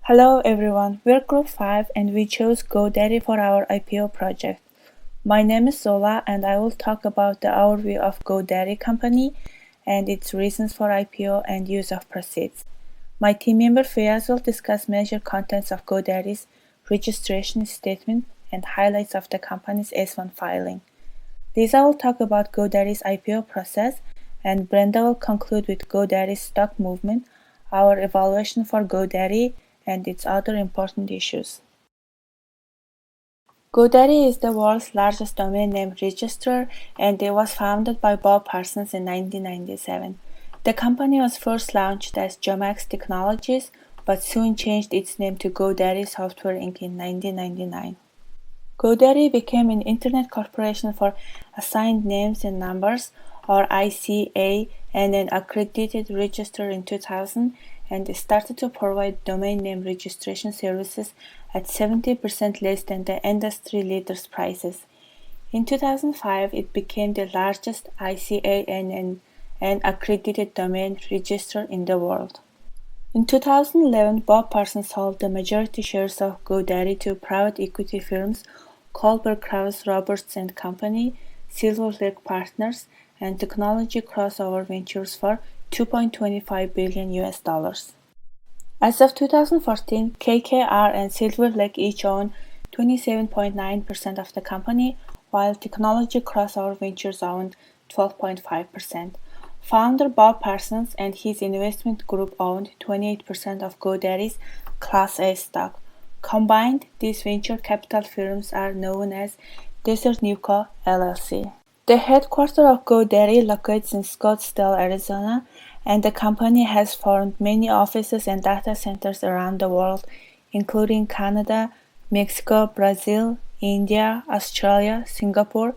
Hello everyone, we're Group 5 and we chose GoDaddy for our IPO project. My name is Zola and I will talk about the overview of GoDaddy company and its reasons for IPO and use of proceeds. My team member Fayaz will discuss major contents of GoDaddy's registration statement and highlights of the company's S1 filing. Lisa will talk about GoDaddy's IPO process and Brenda will conclude with GoDaddy's stock movement, our evaluation for GoDaddy, and its other important issues. GoDaddy is the world's largest domain name registrar and it was founded by Bob Parsons in 1997. The company was first launched as Jomax Technologies but soon changed its name to GoDaddy Software Inc. in 1999. GoDaddy became an Internet Corporation for Assigned Names and Numbers, or ICA, and an accredited registrar in 2000, and started to provide domain name registration services at 70% less than the industry leaders' prices. In 2005, it became the largest ICA and an accredited domain registrar in the world. In 2011, Bob Parsons sold the majority shares of GoDaddy to private equity firms Kohlberg Kraus Roberts and Company, Silver Lake Partners, and Technology Crossover Ventures for $2.25 billion US. As of 2014, KKR and Silver Lake each own 27.9% of the company, while Technology Crossover Ventures owned 12.5%. Founder Bob Parsons and his investment group owned 28% of GoDaddy's Class A stock. Combined, these venture capital firms are known as Desert Newco, LLC. The headquarters of GoDaddy locates in Scottsdale, Arizona, and the company has formed many offices and data centers around the world, including Canada, Mexico, Brazil, India, Australia, Singapore,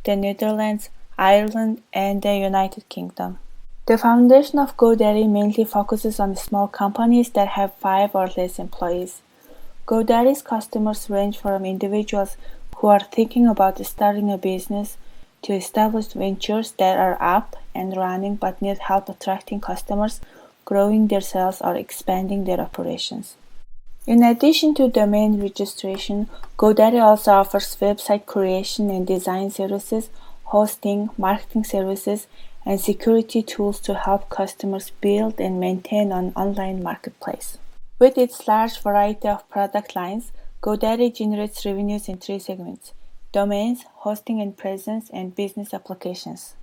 the Netherlands, Ireland, and the United Kingdom. The foundation of GoDaddy mainly focuses on small companies that have 5 or less employees. GoDaddy's customers range from individuals who are thinking about starting a business to established ventures that are up and running but need help attracting customers, growing their sales, or expanding their operations. In addition to domain registration, GoDaddy also offers website creation and design services, hosting, marketing services, and security tools to help customers build and maintain an online marketplace. With its large variety of product lines, GoDaddy generates revenues in 3 segments: domains, hosting and presence, and business applications.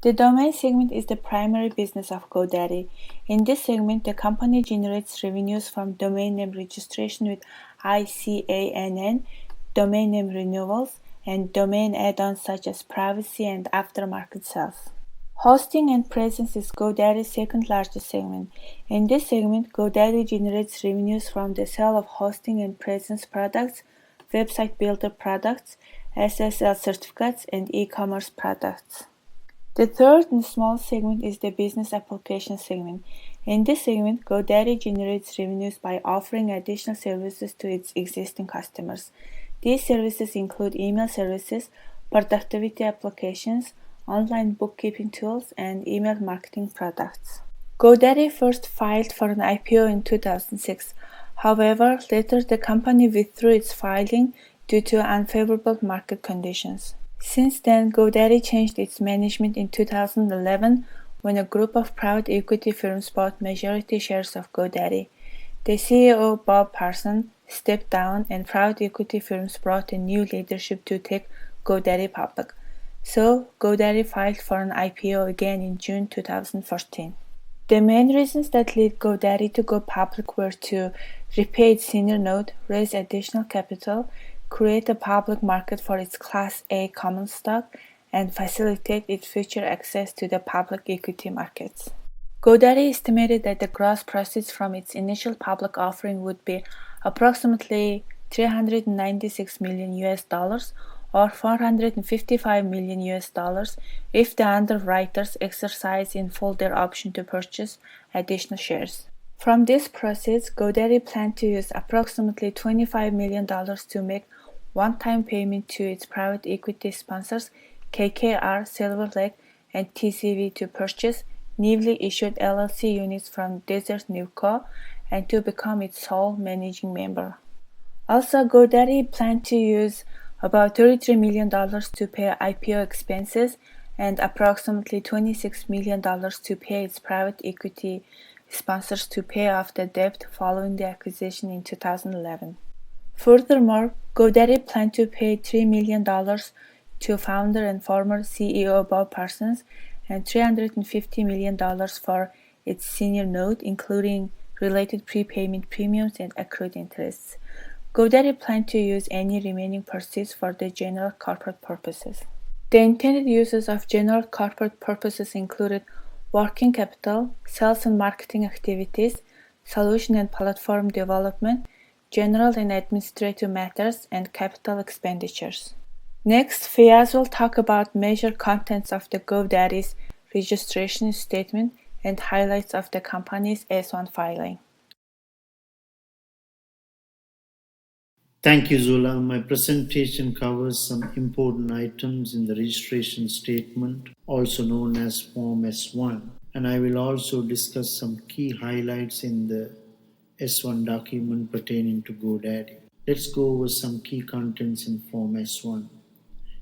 The domain segment is the primary business of GoDaddy. In this segment, the company generates revenues from domain name registration with ICANN, domain name renewals, and domain add-ons such as privacy and aftermarket sales. Hosting and presence is GoDaddy's second largest segment. In this segment, GoDaddy generates revenues from the sale of hosting and presence products, website builder products, SSL certificates, and e-commerce products. The third and small segment is the business application segment. In this segment, GoDaddy generates revenues by offering additional services to its existing customers. These services include email services, productivity applications, online bookkeeping tools, and email marketing products. GoDaddy first filed for an IPO in 2006. However, later the company withdrew its filing due to unfavorable market conditions. Since then, GoDaddy changed its management in 2011 when a group of private equity firms bought majority shares of GoDaddy. The CEO, Bob Parsons, stepped down and private equity firms brought in new leadership to take GoDaddy public. So, GoDaddy filed for an IPO again in June 2014. The main reasons that led GoDaddy to go public were to repay its senior note, raise additional capital, create a public market for its Class A common stock, and facilitate its future access to the public equity markets. GoDaddy estimated that the gross proceeds from its initial public offering would be approximately $396 million US or $455 million US if the underwriters exercise in full their option to purchase additional shares. From these proceeds, GoDaddy planned to use approximately $25 million to make one-time payment to its private equity sponsors KKR, Silver Lake, and TCV to purchase newly issued LLC units from Desert Newco and to become its sole managing member. Also, GoDaddy planned to use about $33 million to pay IPO expenses and approximately $26 million to pay its private equity sponsors to pay off the debt following the acquisition in 2011. Furthermore, GoDaddy planned to pay $3 million to founder and former CEO Bob Parsons and $350 million for its senior note, including related prepayment premiums and accrued interests. GoDaddy planned to use any remaining proceeds for the general corporate purposes. The intended uses of general corporate purposes included working capital, sales and marketing activities, solution and platform development, general and administrative matters, and capital expenditures. Next, Fayaz will talk about major contents of the GoDaddy's registration statement and highlights of the company's S-1 filing. Thank you, Zola. My presentation covers some important items in the registration statement, also known as Form S1, and I will also discuss some key highlights in the S1 document pertaining to GoDaddy. Let's go over some key contents in Form S1.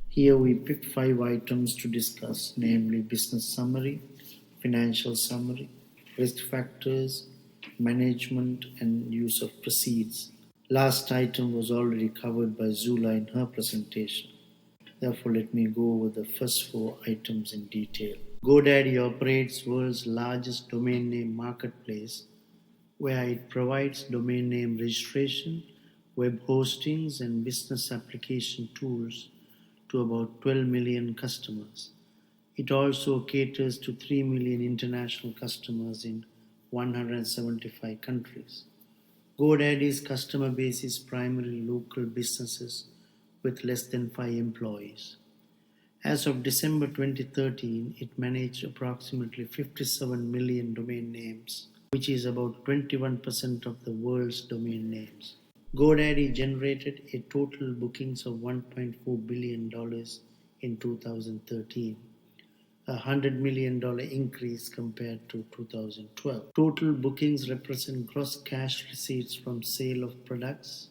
Here we picked 5 items to discuss, namely business summary, financial summary, risk factors, management, and use of proceeds. Last item was already covered by Zula in her presentation. Therefore, let me go over the first 4 items in detail. GoDaddy operates world's largest domain name marketplace, where it provides domain name registration, web hostings, and business application tools to about 12 million customers. It also caters to 3 million international customers in 175 countries. GoDaddy's customer base is primarily local businesses with less than 5 employees. As of December 2013, it managed approximately 57 million domain names, which is about 21% of the world's domain names. GoDaddy generated a total bookings of $1.4 billion in 2013, a $100 million increase compared to 2012. Total bookings represent gross cash receipts from sale of products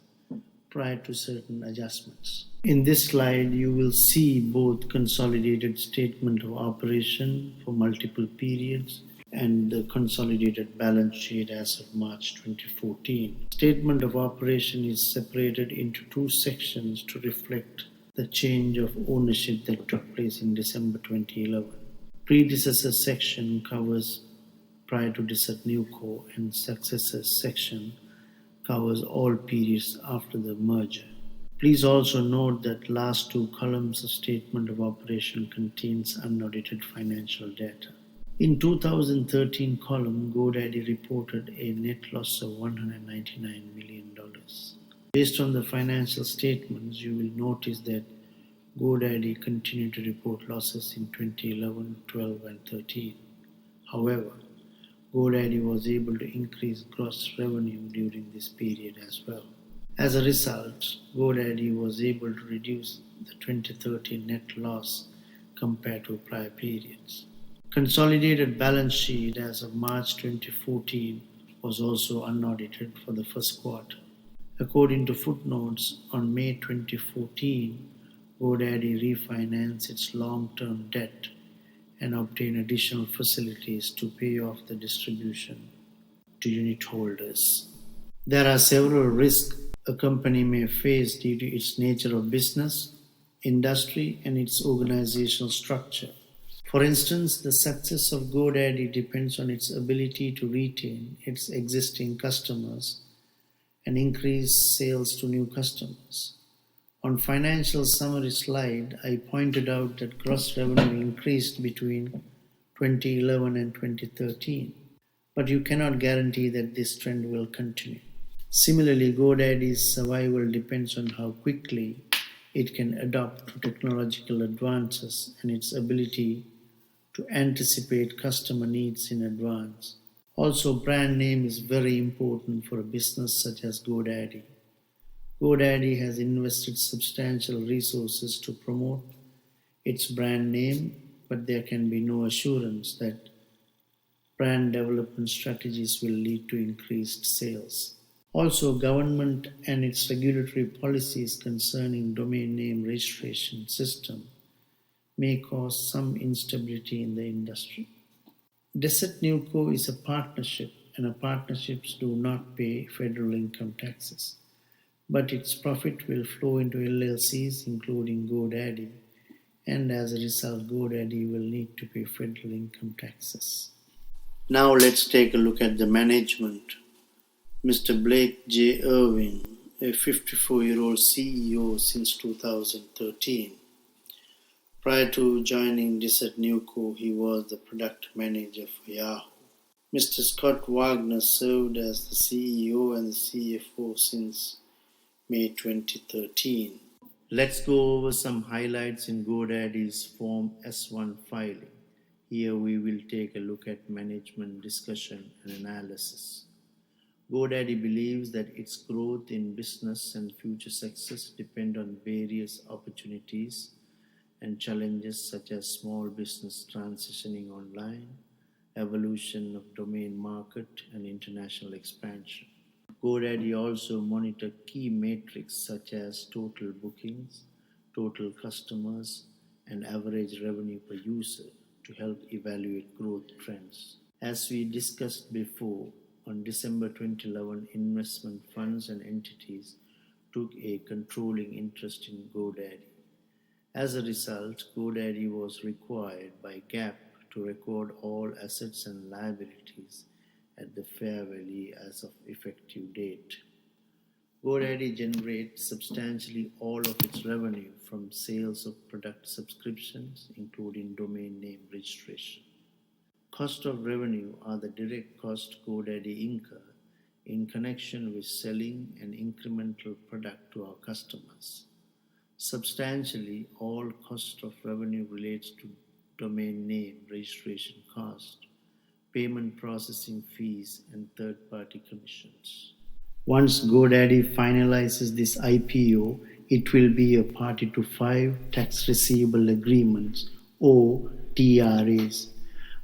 prior to certain adjustments. In this slide, you will see both consolidated statement of operation for multiple periods and the consolidated balance sheet as of March 2014. Statement of operation is separated into 2 sections to reflect the change of ownership that took place in December 2011. Predecessor section covers prior to Desert Newco, and successor section covers all periods after the merger. Please also note that last 2 columns of statement of operation contains unaudited financial data. In 2013 column, GoDaddy reported a net loss of $199 million. Based on the financial statements, you will notice that GoDaddy continued to report losses in 2011, 12, and 13. However, GoDaddy was able to increase gross revenue during this period as well. As a result, GoDaddy was able to reduce the 2013 net loss compared to prior periods. Consolidated balance sheet as of March 2014 was also unaudited for the first quarter. According to footnotes, on May 2014, GoDaddy refinanced its long-term debt and obtained additional facilities to pay off the distribution to unit holders. There are several risks a company may face due to its nature of business, industry, and its organizational structure. For instance, the success of GoDaddy depends on its ability to retain its existing customers and increase sales to new customers. On financial summary slide, I pointed out that gross revenue increased between 2011 and 2013, but you cannot guarantee that this trend will continue. Similarly, GoDaddy's survival depends on how quickly it can adapt to technological advances and its ability to anticipate customer needs in advance. Also, brand name is very important for a business such as GoDaddy. GoDaddy has invested substantial resources to promote its brand name, but there can be no assurance that Brand development strategies will lead to increased sales. Also, government and its regulatory policies concerning domain name registration system may cause some instability in the industry. Desert Newco is a partnership, and partnerships do not pay federal income taxes, but its profit will flow into LLCs, including GoDaddy, and as a result, GoDaddy will need to pay federal income taxes. Now let's take a look at the management. Mr. Blake J. Irving, a 54-year-old CEO since 2013. Prior to joining Desert Newco, he was the product manager for Yahoo. Mr. Scott Wagner served as the CEO and the CFO since May 2013. Let's go over some highlights in GoDaddy's Form S1 filing. Here we will take a look at management discussion and analysis. GoDaddy believes that its growth in business and future success depend on various opportunities and challenges such as small business transitioning online, evolution of domain market, and international expansion. GoDaddy also monitor key metrics such as total bookings, total customers, and average revenue per user to help evaluate growth trends. As we discussed before, on December 2011, investment funds and entities took a controlling interest in GoDaddy. As a result, GoDaddy was required by GAAP to record all assets and liabilities at the fair value as of effective date. GoDaddy generates substantially all of its revenue from sales of product subscriptions, including domain name registration. Cost of revenue are the direct cost GoDaddy incur in connection with selling an incremental product to our customers. Substantially all cost of revenue relates to domain name registration cost, payment processing fees, and third-party commissions. Once GoDaddy finalizes this IPO, it will be a party to 5 tax receivable agreements or TRAs.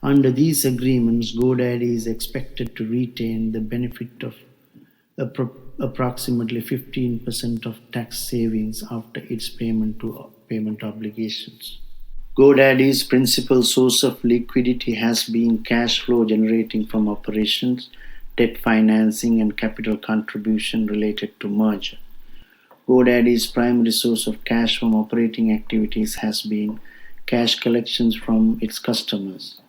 Under these agreements, GoDaddy is expected to retain the benefit of approximately 15% of tax savings after its payment obligations. GoDaddy's principal source of liquidity has been cash flow generating from operations, debt financing, and capital contribution related to merger. GoDaddy's primary source of cash from operating activities has been cash collections from its customers.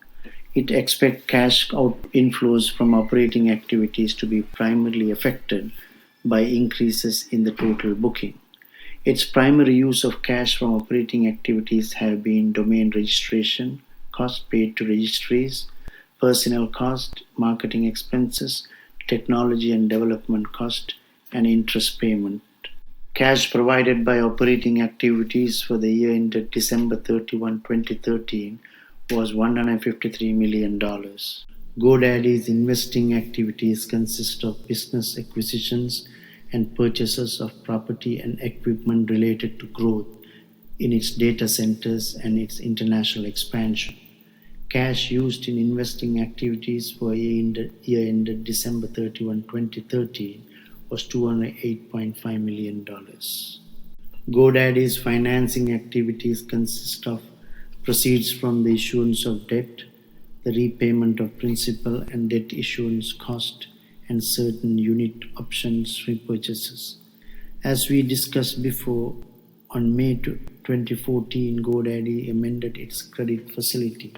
It expects cash inflows from operating activities to be primarily affected by increases in the total booking. Its primary use of cash from operating activities have been domain registration, cost paid to registries, personnel cost, marketing expenses, technology and development cost, and interest payment. Cash provided by operating activities for the year ended December 31, 2013 was $153 million. GoDaddy's investing activities consist of business acquisitions and purchases of property and equipment related to growth in its data centers and its international expansion. Cash used in investing activities for year ended December 31, 2013 was $208.5 million. GoDaddy's financing activities consist of proceeds from the issuance of debt, the repayment of principal and debt issuance cost, and certain unit options repurchases. As we discussed before, on May 2014, GoDaddy amended its credit facility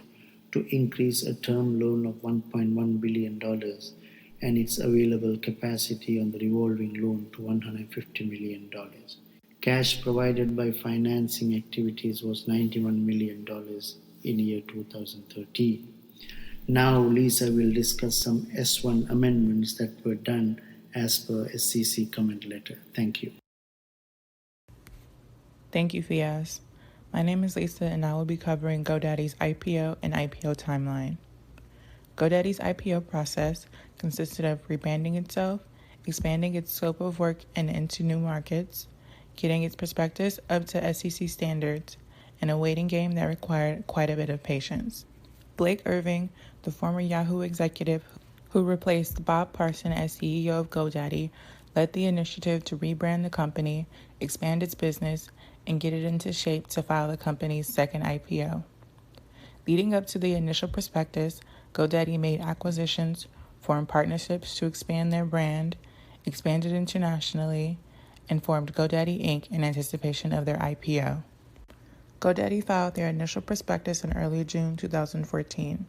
to increase a term loan of $1.1 billion and its available capacity on the revolving loan to $150 million. Cash provided by financing activities was $91 million in year 2013. Now Lisa will discuss some S1 amendments that were done as per SEC comment letter. Thank you. Thank you, Fiaz. My name is Lisa, and I will be covering GoDaddy's IPO and IPO timeline. GoDaddy's IPO process consisted of rebranding itself, expanding its scope of work and into new markets, getting its prospectus up to SEC standards, and a waiting game that required quite a bit of patience. Blake Irving, the former Yahoo executive who replaced Bob Parson as CEO of GoDaddy, led the initiative to rebrand the company, expand its business, and get it into shape to file the company's second IPO. Leading up to the initial prospectus, GoDaddy made acquisitions, formed partnerships to expand their brand, expanded internationally, and formed GoDaddy Inc. in anticipation of their IPO. GoDaddy filed their initial prospectus in early June 2014.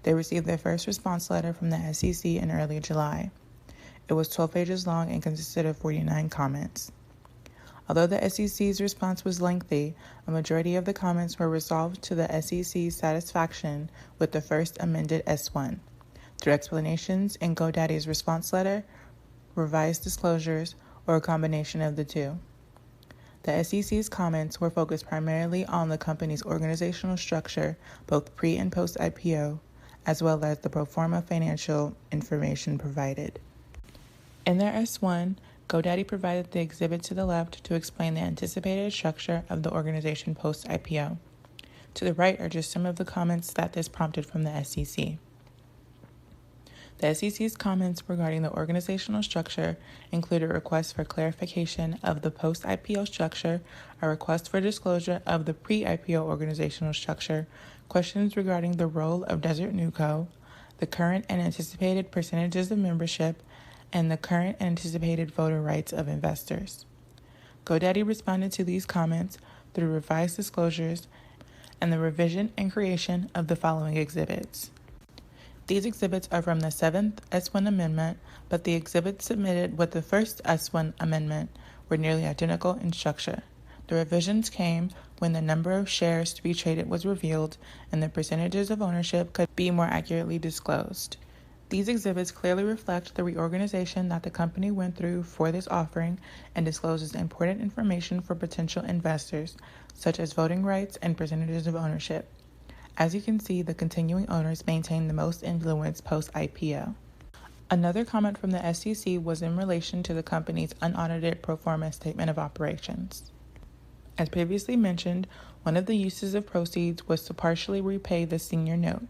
They received their first response letter from the SEC in early July. It was 12 pages long and consisted of 49 comments. Although the SEC's response was lengthy, a majority of the comments were resolved to the SEC's satisfaction with the first amended S1, through explanations in GoDaddy's response letter, revised disclosures, or a combination of the two. The SEC's comments were focused primarily on the company's organizational structure, both pre- and post-IPO, as well as the pro forma financial information provided. In their S1, GoDaddy provided the exhibit to the left to explain the anticipated structure of the organization post-IPO. To the right are just some of the comments that this prompted from the SEC. The SEC's comments regarding the organizational structure include a request for clarification of the post-IPO structure, a request for disclosure of the pre-IPO organizational structure, questions regarding the role of Desert Newco, the current and anticipated percentages of membership, and the current and anticipated voter rights of investors. GoDaddy responded to these comments through revised disclosures and the revision and creation of the following exhibits. These exhibits are from the 7th S1 Amendment, but the exhibits submitted with the first S1 Amendment were nearly identical in structure. The revisions came when the number of shares to be traded was revealed and the percentages of ownership could be more accurately disclosed. These exhibits clearly reflect the reorganization that the company went through for this offering and discloses important information for potential investors, such as voting rights and percentages of ownership. As you can see, the continuing owners maintain the most influence post-IPO. Another comment from the SEC was in relation to the company's unaudited pro forma statement of operations. As previously mentioned, one of the uses of proceeds was to partially repay the senior note,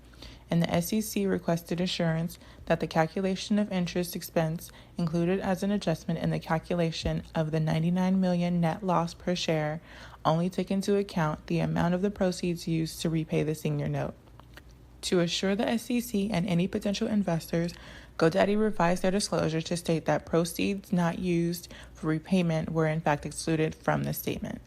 and the SEC requested assurance that the calculation of interest expense included as an adjustment in the calculation of the $99 million net loss per share only took into account the amount of the proceeds used to repay the senior note. To assure the SEC and any potential investors, GoDaddy revised their disclosure to state that proceeds not used for repayment were in fact excluded from the statement.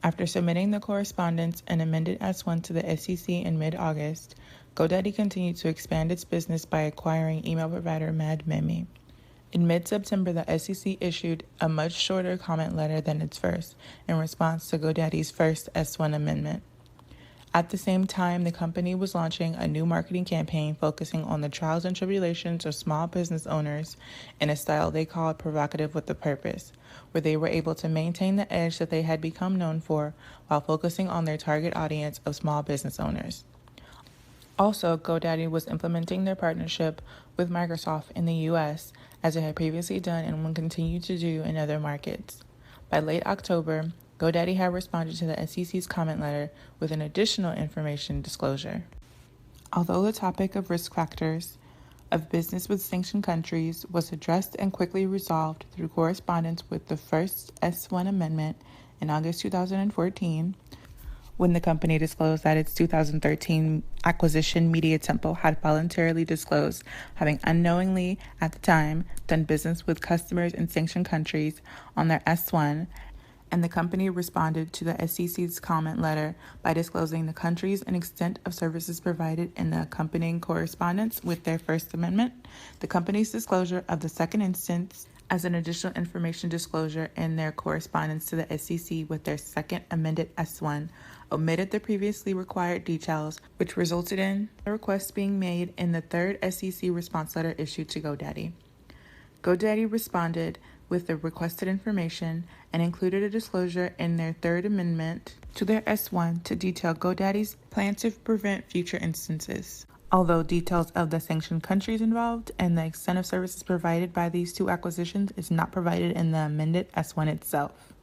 After submitting the correspondence and amended S1 to the SEC in mid-August, GoDaddy continued to expand its business by acquiring email provider MadMemi. In mid-September, the SEC issued a much shorter comment letter than its first in response to GoDaddy's first S1 amendment. At the same time, the company was launching a new marketing campaign focusing on the trials and tribulations of small business owners in a style they called provocative with a purpose, where they were able to maintain the edge that they had become known for while focusing on their target audience of small business owners. Also, GoDaddy was implementing their partnership with Microsoft in the U.S., as it had previously done and will continue to do in other markets. By late October, GoDaddy had responded to the SEC's comment letter with an additional information disclosure. Although the topic of risk factors of business with sanctioned countries was addressed and quickly resolved through correspondence with the first S1 amendment in August 2014, when the company disclosed that its 2013 acquisition Media Temple had voluntarily disclosed having unknowingly, at the time, done business with customers in sanctioned countries on their S1, and the company responded to the SEC's comment letter by disclosing the countries and extent of services provided in the accompanying correspondence with their First Amendment. The company's disclosure of the second instance as an additional information disclosure in their correspondence to the SEC with their second amended S1 omitted the previously required details, which resulted in a request being made in the third SEC response letter issued to GoDaddy. GoDaddy responded with the requested information and included a disclosure in their third amendment to their S1 to detail GoDaddy's plan to prevent future instances. Although details of the sanctioned countries involved and the extent of services provided by these two acquisitions is not provided in the amended S1 itself.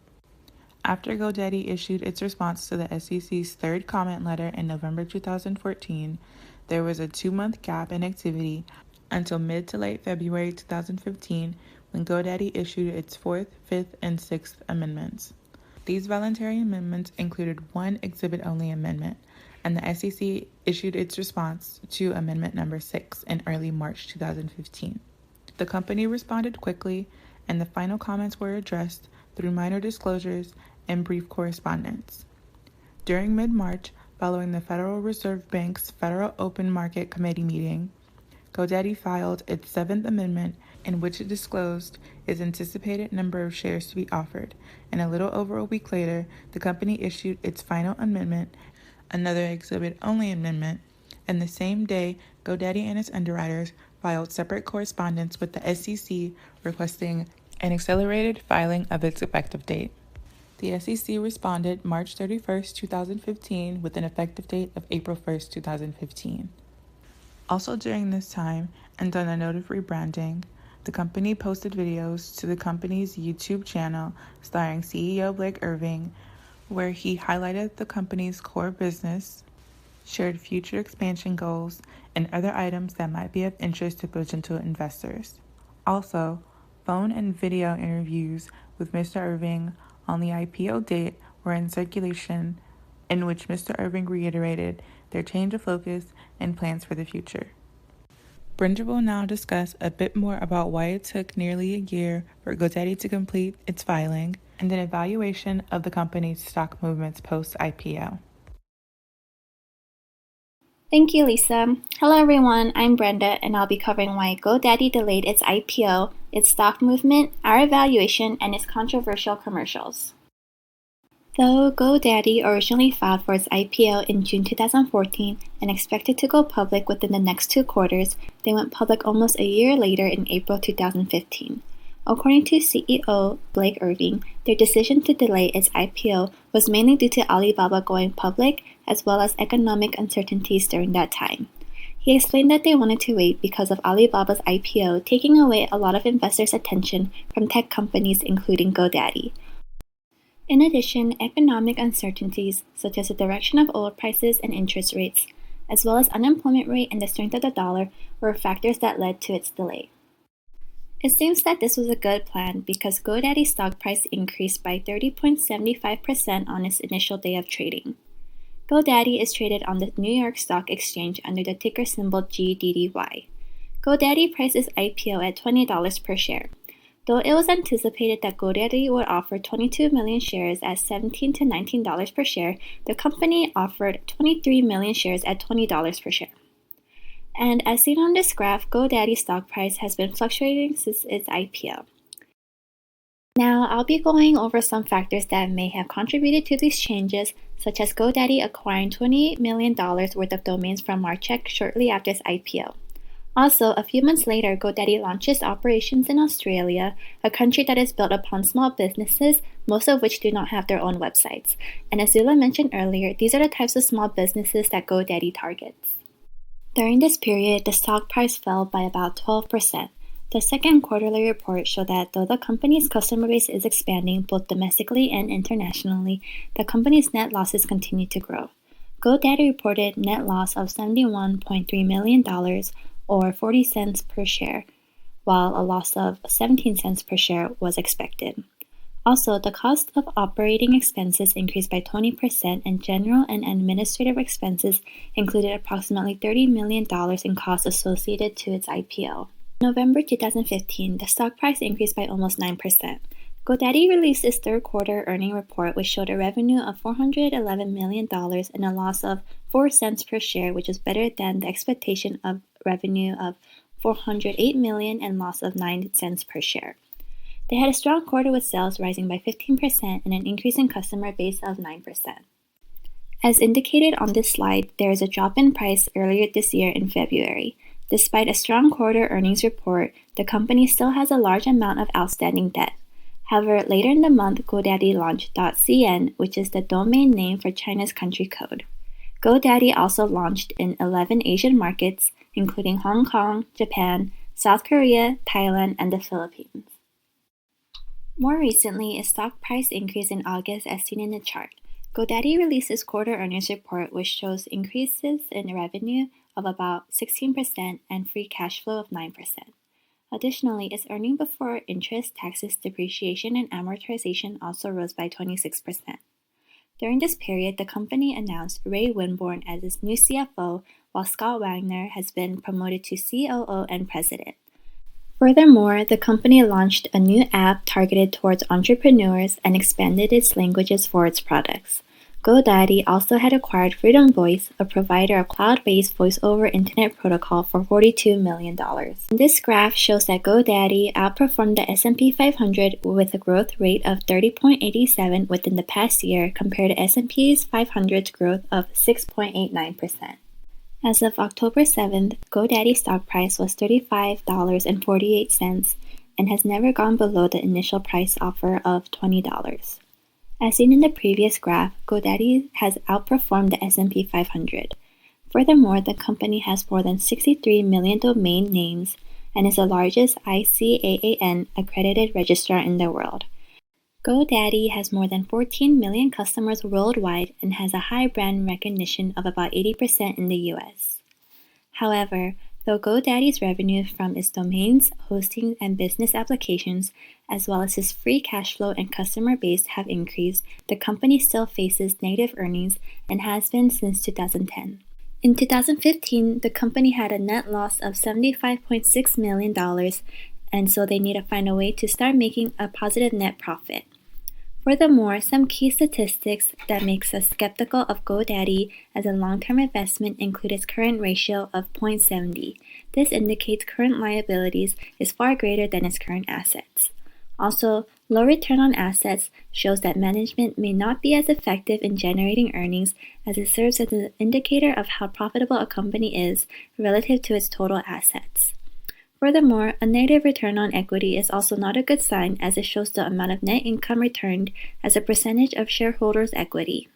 After GoDaddy issued its response to the SEC's third comment letter in November 2014, there was a 2-month gap in activity until mid to late February 2015 when GoDaddy issued its 4th, 5th, and 6th amendments. These voluntary amendments included one exhibit-only amendment, and the SEC issued its response to Amendment Number 6 in early March 2015. The company responded quickly, and the final comments were addressed through minor disclosures and brief correspondence. During mid-March, following the Federal Reserve Bank's Federal Open Market Committee meeting, GoDaddy filed its 7th amendment in which it disclosed its anticipated number of shares to be offered, and a little over a week later, the company issued its final amendment, another exhibit-only amendment, and the same day, GoDaddy and its underwriters filed separate correspondence with the SEC requesting an accelerated filing of its effective date. The SEC responded March 31, 2015 with an effective date of April 1, 2015. Also during this time, and on a note of rebranding, the company posted videos to the company's YouTube channel starring CEO Blake Irving, where he highlighted the company's core business, shared future expansion goals, and other items that might be of interest to potential investors. Also, phone and video interviews with Mr. Irving on the IPO date were in circulation, in which Mr. Irving reiterated their change of focus and plans for the future. Brenda will now discuss a bit more about why it took nearly a year for GoDaddy to complete its filing and an evaluation of the company's stock movements post-IPO. Thank you, Lisa. Hello, everyone. I'm Brenda, and I'll be covering why GoDaddy delayed its IPO, its stock movement, our evaluation, and its controversial commercials. Though GoDaddy originally filed for its IPO in June 2014 and expected to go public within the next 2 quarters, they went public almost a year later in April 2015. According to CEO Blake Irving, their decision to delay its IPO was mainly due to Alibaba going public as well as economic uncertainties during that time. He explained that they wanted to wait because of Alibaba's IPO taking away a lot of investors' attention from tech companies including GoDaddy. In addition, economic uncertainties such as the direction of oil prices and interest rates, as well as unemployment rate and the strength of the dollar, were factors that led to its delay. It seems that this was a good plan because GoDaddy's stock price increased by 30.75% on its initial day of trading. GoDaddy is traded on the New York Stock Exchange under the ticker symbol GDDY. GoDaddy priced its IPO at $20 per share. Though it was anticipated that GoDaddy would offer 22 million shares at $17 to $19 per share, the company offered 23 million shares at $20 per share. And as seen on this graph, GoDaddy's stock price has been fluctuating since its IPO. Now, I'll be going over some factors that may have contributed to these changes, such as GoDaddy acquiring $28 million worth of domains from Marcheck shortly after its IPO. Also, a few months later, GoDaddy launches operations in Australia, a country that is built upon small businesses, most of which do not have their own websites. And as Zula mentioned earlier, these are the types of small businesses that GoDaddy targets. During this period, the stock price fell by about 12%. The second quarterly report showed that though the company's customer base is expanding both domestically and internationally, the company's net losses continue to grow. GoDaddy reported net loss of $71.3 million, or 40 cents per share, while a loss of 17 cents per share was expected. Also, the cost of operating expenses increased by 20%, and general and administrative expenses included approximately $30 million in costs associated to its IPO. In November 2015, the stock price increased by almost 9%. GoDaddy released its third quarter earnings report, which showed a revenue of $411 million and a loss of 4 cents per share, which was better than the expectation of revenue of $408 million and loss of 9 cents per share. They had a strong quarter with sales rising by 15% and an increase in customer base of 9%. As indicated on this slide, there is a drop in price earlier this year in February. Despite a strong quarter earnings report, the company still has a large amount of outstanding debt. However, later in the month, GoDaddy launched .cn, which is the domain name for China's country code. GoDaddy also launched in 11 Asian markets, including Hong Kong, Japan, South Korea, Thailand, and the Philippines. More recently, its stock price increased in August as seen in the chart. GoDaddy released its quarter earnings report, which shows increases in revenue of about 16% and free cash flow of 9%. Additionally, its earnings before interest, taxes, depreciation, and amortization also rose by 26%. During this period, the company announced Ray Winborn as its new CFO, while Scott Wagner has been promoted to COO and President. Furthermore, the company launched a new app targeted towards entrepreneurs and expanded its languages for its products. GoDaddy also had acquired Freedom Voice, a provider of cloud-based voice-over internet protocol, for $42 million. This graph shows that GoDaddy outperformed the S&P 500 with a growth rate of 30.87 within the past year compared to S&P 500's growth of 6.89%. As of October 7th, GoDaddy's stock price was $35.48 and has never gone below the initial price offer of $20. As seen in the previous graph, GoDaddy has outperformed the S&P 500. Furthermore, the company has more than 63 million domain names and is the largest ICANN accredited registrar in the world. GoDaddy has more than 14 million customers worldwide and has a high brand recognition of about 80% in the US. However, though GoDaddy's revenue from its domains, hosting, and business applications, as well as its free cash flow and customer base have increased, the company still faces negative earnings and has been since 2010. In 2015, the company had a net loss of $75.6 million, and so they need to find a way to start making a positive net profit. Furthermore, some key statistics that makes us skeptical of GoDaddy as a long-term investment include its current ratio of 0.70. This indicates current liabilities is far greater than its current assets. Also, low return on assets shows that management may not be as effective in generating earnings, as it serves as an indicator of how profitable a company is relative to its total assets. Furthermore, a negative return on equity is also not a good sign, as it shows the amount of net income returned as a percentage of shareholders' equity.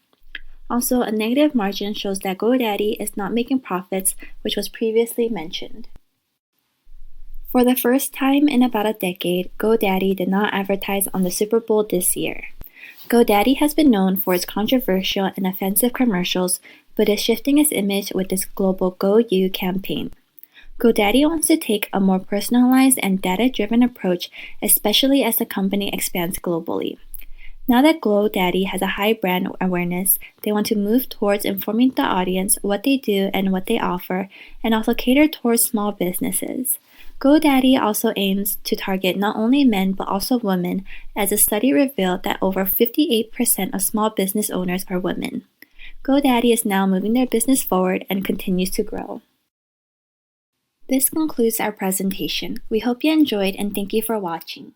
Also, a negative margin shows that GoDaddy is not making profits, which was previously mentioned. For the first time in about a decade, GoDaddy did not advertise on the Super Bowl this year. GoDaddy has been known for its controversial and offensive commercials, but is shifting its image with its global Go You campaign. GoDaddy wants to take a more personalized and data-driven approach, especially as the company expands globally. Now that GoDaddy has a high brand awareness, they want to move towards informing the audience what they do and what they offer, and also cater towards small businesses. GoDaddy also aims to target not only men but also women, as a study revealed that over 58% of small business owners are women. GoDaddy is now moving their business forward and continues to grow. This concludes our presentation. We hope you enjoyed and thank you for watching.